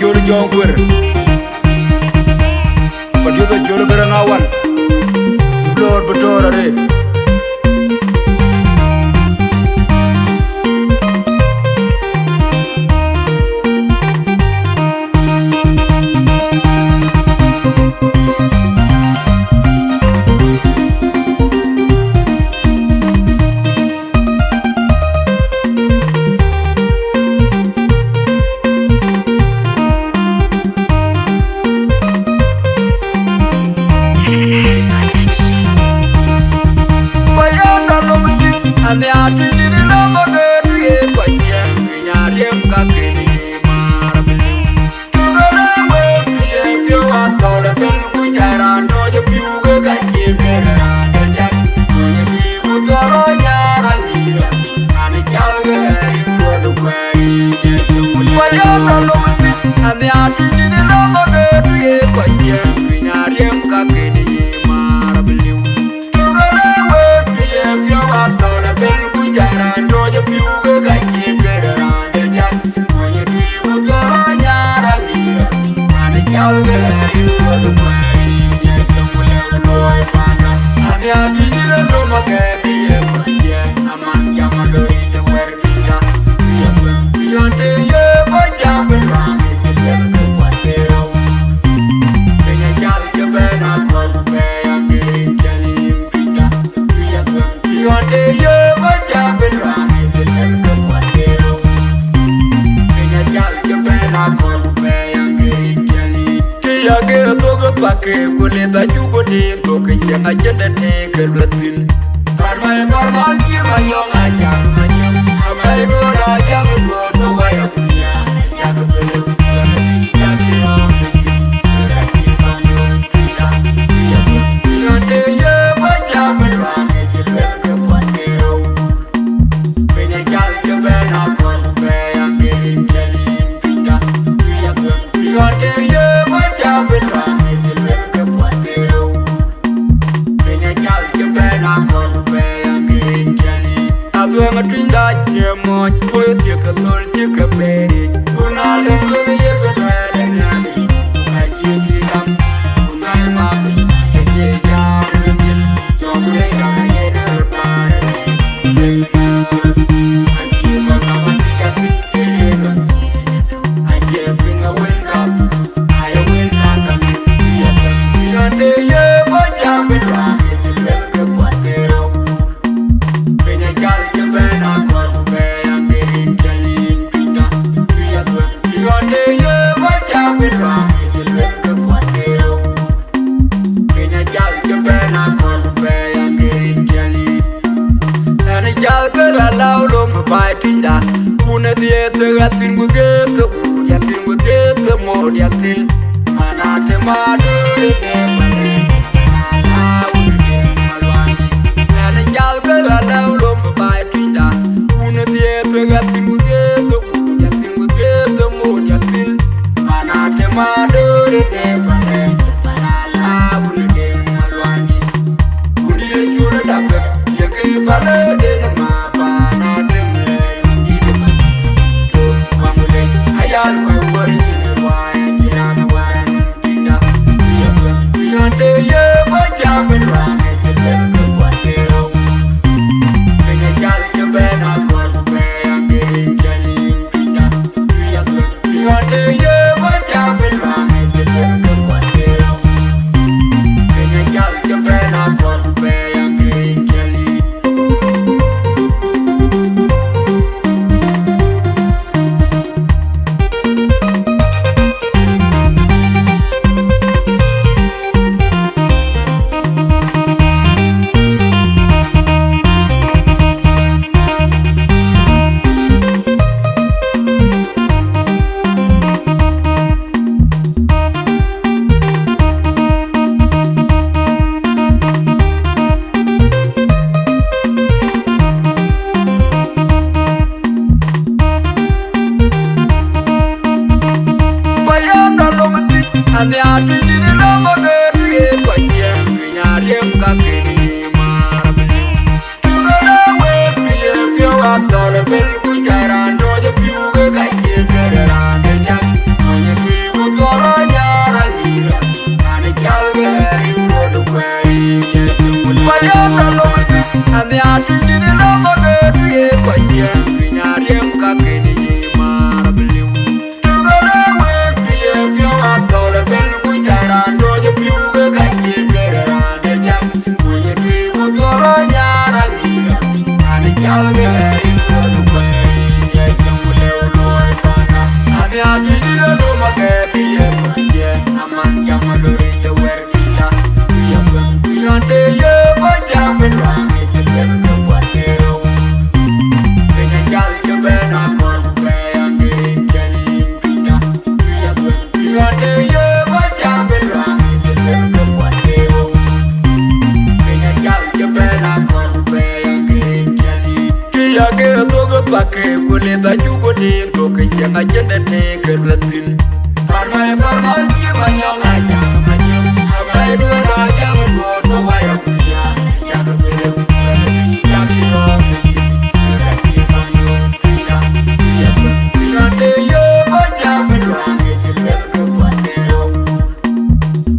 chul jongwer Padiyo chul garangawan Lord betora re Ane ati diri lama gedri Pajang nyariem kakini marabili Kugale wekriye pyo atole Pel kujaran doje piuge gaji Gererang dejak Kwenye piu toro nyara nira Ane chalge yurodu kweri Pajang lalumti Ane ati diri lama gedri Pajang nyariem kakini marabili Kugale wekriye pyo atole Pel kujaran doje piuge gaji Gererang dejak Kwenye piu toro nyara nira Ane chalge yurodu kweri Ane ati diri lama gedri Pajang aman jama dori te werkinda Iya kwen biyonte ye bajang berani Jelas kepatero Kenya jali jebena kolu beyang giring jalim pinda Iya kwen biyonte ye bajang berani Jelas kepatero Kenya jali jebena kolu beyang giring jalim Kia kira toga pake kuleta jugo din Toke jenga jenda teke luatin Parmai parman kima yong ajang ajang Amai dua ajang dua toga yang punya Jaga belu Gana bija kira kekiri Gana kira nur kita Iya pun Biyonte ye baca berani Jelas kepatero Benya jal jebena kolu beyang giring jalim pinda Iya pun Biyonte ye baca berani Jelas kepatero Benya jal jebena kolu beyang giring jalim Abdua ngatinda jemoj Koyo tiga tol tiga beri Unale mbele ye kedwele nyali Ukaji bidam Unai mabu Eke jari bendil Jomre kama ye nerpare Bengka Anji kota matika titi ye ganti Anji pinga welka tutu Aya welka kami Iya kan Biyonte ye baca berani Jelas kepatero Benya jali jebena kolu beyang giring jalim pinda Iya kwen biyonte ye baca berani Jelas kepatero Benya jali jebena kolu beyang giring jalim Ane jal ke galau lom bai tinda Kuna dia tegatin bugete Udiatin bugete mo diatil Anate maduri ne bale Panala ude malwani Ane jal ke galau lom bai tinda Kuna dia tegatin bugete Udiatin bugete mo diatil Anate maduri ne bale Panala ude malwani Kundi jura dapet Yeke bale dene mapana deme Undi dema To wangule Ayal kwa wari jine waya Jirana waranum pinda Iya kwen Biyonte ye baca berani Jelas kepatero Benya jali jebena kolu beyang giring jalim pinda Iya kwen Biyonte ye baca berani Jelas kepatero Benya jali jebena kolu beyang giring jalim Ane ati diri lama gedri Pajang nyariem kakini marabili Kugale wekriye pyo atole Pel kujaran doje piuge gaji Gererang dejak Kwenye piu Yonde ye baja belwang Jibel ke puatero Kenya jal jebela kolu bayang kenjali Kia ke togo pake kule baju kodin Koke jenga jenda te ke duatin Parmai parman jibanyong aja majum Abai dua raja berdua Tawaya kulia Jaga belum Berlebi jaki roh Kekati bangun Kenya Iya pun Yonde ye baja belwang Jibel ke puatero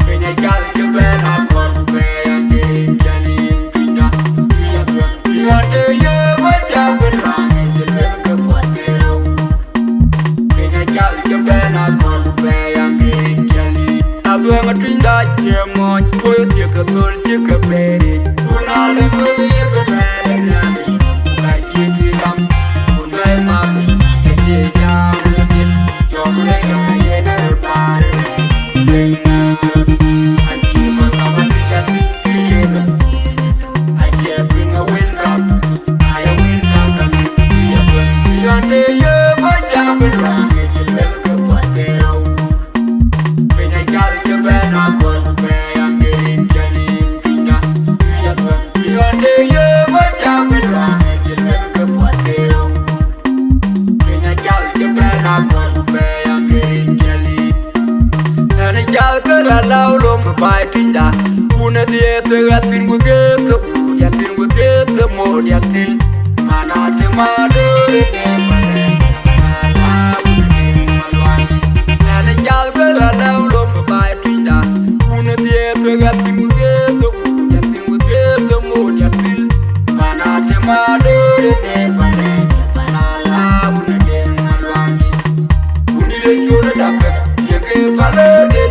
Kenya jal jebela kolu bayang kenjali Kenya Iya pun Yonde ye baja belwang Jibel ke puatero Kenya jal jebela kolu bayang kenjali Abang tinda jemon Koyo tiga tol tiga beri Kunale koyo kebele nyami Kaji bidam Kunai mami Keci jam lebih Jom lega yena rupare Bena Anci mantama tiga titi yena Aje binga wilka tutu Aya wilka kami Iya pun Yonde ye baja berang Jibel ke puatero Kenya jal jebena kolu bayang kenjali Kenya Iya pun Yonde ye baja berang Jibel ke puatero Kenya jal jebena kolu bayang kenjali Ane jal ke galau lom bai tinda Una dia tegatin gugeto Diatin gugeto mo diatin Mana te madure ne pare Mana una ne malwani Ane jal ke galau lom bai tinda Una dia tegatin gugeto Diatin gugeto mo diatin Mana te madure ne pare Mana una ne malwani Unile chura dapet Yeke pale de